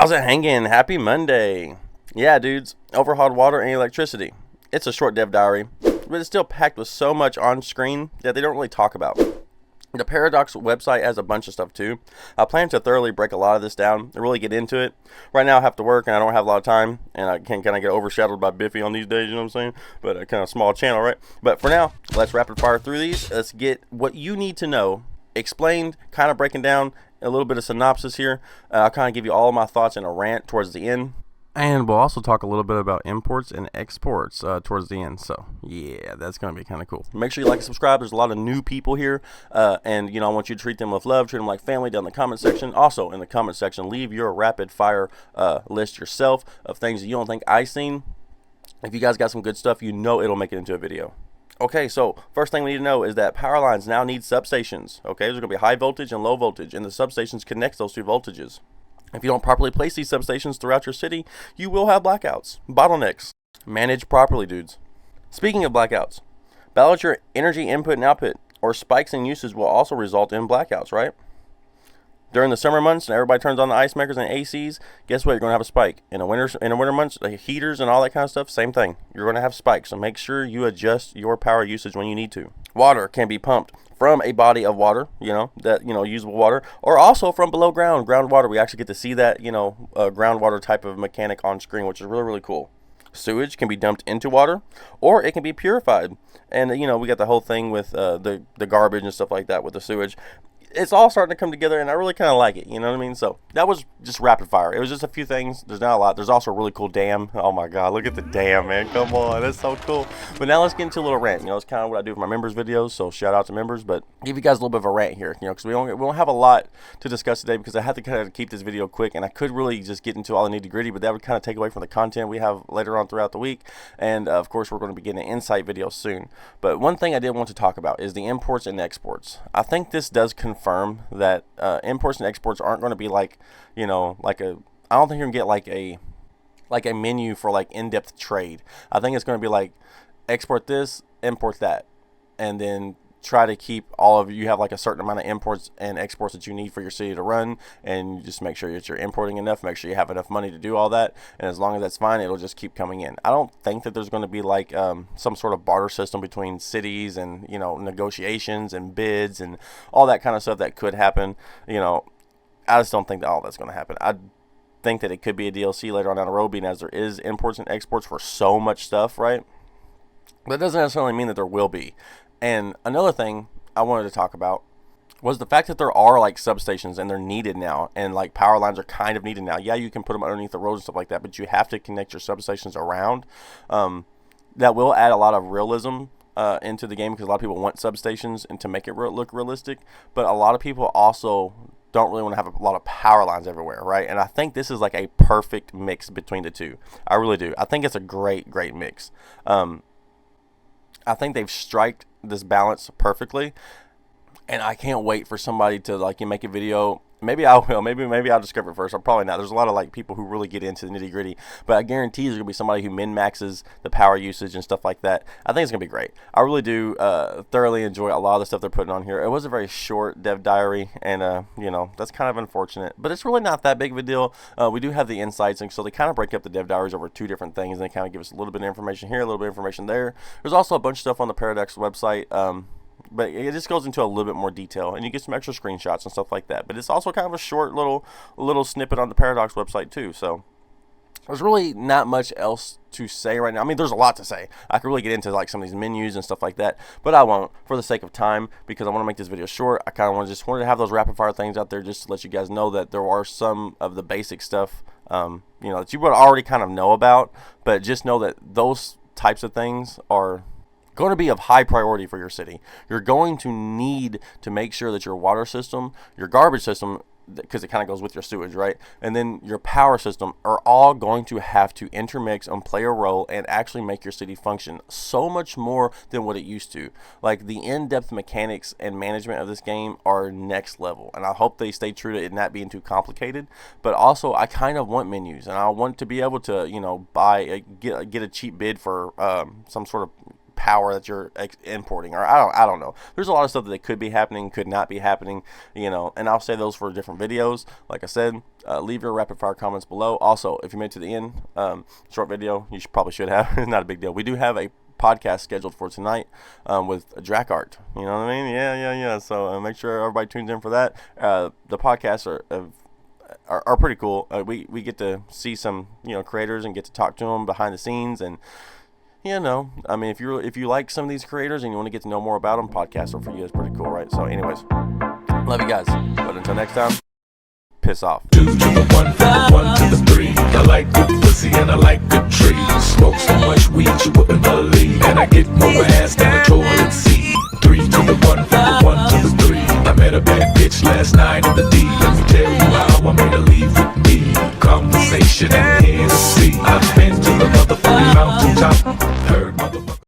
How's it hanging? Happy Monday. Yeah, dudes, overhauled water and electricity. It's a short dev diary, but it's still packed with so much on screen that they don't really talk about. The Paradox website has a bunch of stuff too. I plan to thoroughly break a lot of this down and really get into it. Right now I have to work and I don't have a lot of time, and I can kind of get overshadowed by Biffy on these days, you know what I'm saying? But a kind of small channel, right? But for now, let's rapid fire through these. Let's get what you need to know explained, kind of breaking down a little bit of synopsis here. I'll kind of give you all of my thoughts in a rant towards the end. And we'll also talk a little bit about imports and exports towards the end. So, yeah, that's going to be kind of cool. Make sure you like and subscribe. There's a lot of new people here. And, I want you to treat them with love. Treat them like family down in the comment section. Also, in the comment section, leave your rapid fire list yourself of things that you don't think I've seen. If you guys got some good stuff, it'll make it into a video. Okay, so first thing we need to know is that power lines now need substations. Okay, there's going to be high voltage and low voltage, and the substations connect those two voltages. If you don't properly place these substations throughout your city, you will have blackouts, bottlenecks. Manage properly, dudes. Speaking of blackouts, balance your energy input and output, or spikes in usage will also result in blackouts, right? During the summer months, and everybody turns on the ice makers and ACs, guess what? You're going to have a spike. In the winter months, the heaters and all that kind of stuff, same thing. You're going to have spikes, so make sure you adjust your power usage when you need to. Water can be pumped from a body of water, usable water, or also from below groundwater. We actually get to see that, groundwater type of mechanic on screen, which is really, really cool. Sewage can be dumped into water, or it can be purified. And, we got the whole thing with the garbage and stuff like that with the sewage. It's all starting to come together, and I really kind of like it, you know what I mean? So that was just rapid fire. It was just a few things. There's not a lot. There's also a really cool dam. Oh my god, look at the dam, man. Come on, that's so cool. But now let's get into a little rant. It's kind of what I do for my members videos, so shout out to members. But give you guys a little bit of a rant here, because we don't have a lot to discuss today, because I have to kind of keep this video quick, and I could really just get into all the nitty gritty, but that would kind of take away from the content we have later on throughout the week. And of course, we're going to be getting an insight video soon. But one thing I did want to talk about is the imports and exports. I think this does confirm that imports and exports aren't going to be I don't think you're going to get like a menu for like in-depth trade. I think it's going to be like export this, import that, and then try to keep you have like a certain amount of imports and exports that you need for your city to run, and you just make sure that you're importing enough, make sure you have enough money to do all that, and as long as that's fine, it'll just keep coming in. I don't think that there's going to be like some sort of barter system between cities and negotiations and bids and all that kind of stuff that could happen. I just don't think that all that's going to happen. I think that it could be a DLC later on down the road, being as there is imports and exports for so much stuff, right? But it doesn't necessarily mean that there will be. And another thing I wanted to talk about was the fact that there are like substations, and they're needed now, and like power lines are kind of needed now. Yeah, you can put them underneath the roads and stuff like that, but you have to connect your substations around. That will add a lot of realism into the game, because a lot of people want substations and to make it look realistic, but a lot of people also don't really want to have a lot of power lines everywhere, right? And I think this is like a perfect mix between the two. I really do. I think it's a great mix. I think they've striked this balance perfectly, and I can't wait for somebody to make a video. Maybe I will. Maybe I'll discover it first. I'm probably not. There's a lot of people who really get into the nitty gritty, but I guarantee there's gonna be somebody who min maxes the power usage and stuff like that. I think it's gonna be great. I really do thoroughly enjoy a lot of the stuff they're putting on here. It was a very short dev diary, and that's kind of unfortunate, but it's really not that big of a deal. We do have the insights, and so they kind of break up the dev diaries over two different things, and they kind of give us a little bit of information here, a little bit of information there. There's also a bunch of stuff on the Paradox website. But it just goes into a little bit more detail, and you get some extra screenshots and stuff like that. But it's also kind of a short little snippet on the Paradox website too. So there's really not much else to say right now. I mean, there's a lot to say. I could really get into some of these menus and stuff like that, but I won't, for the sake of time, because I want to make this video short. I kind of wanted to have those rapid fire things out there just to let you guys know that there are some of the basic stuff that you would already kind of know about, but just know that those types of things are going to be of high priority for your city. You're going to need to make sure that your water system, your garbage system, because it kind of goes with your sewage, right? And then your power system are all going to have to intermix and play a role and actually make your city function so much more than what it used to. Like, the in-depth mechanics and management of this game are next level, and I hope they stay true to it not being too complicated. But also, I kind of want menus, and I want to be able to, get a cheap bid for some sort of power that you're importing, or I don't know. There's a lot of stuff that could be happening, could not be happening, you know, and I'll say those for different videos. Like I said, leave your rapid fire comments below. Also, if you made it to the end, short video, you probably should have. It's not a big deal. We do have a podcast scheduled for tonight with Drakart. You know what I mean? Yeah. So make sure everybody tunes in for that. The podcasts are pretty cool. We get to see some, you know, creators and get to talk to them behind the scenes, and you know, I mean, if you like some of these creators and you want to get to know more about them, podcasts are for you. It's pretty cool, right? So anyways, love you guys, but until next time, piss off. 2 to the 1, from the 1 to the 3. I like good pussy and I like good trees. Smoke so much weed you wouldn't believe, and I get more ass than a toilet seat. 3 to the 1, from the 1 to the 3. I met a bad bitch last night in the D. Let me tell you how I made her leave with me. Conversation and Hennessy. I've been to the motherfucking mountaintop.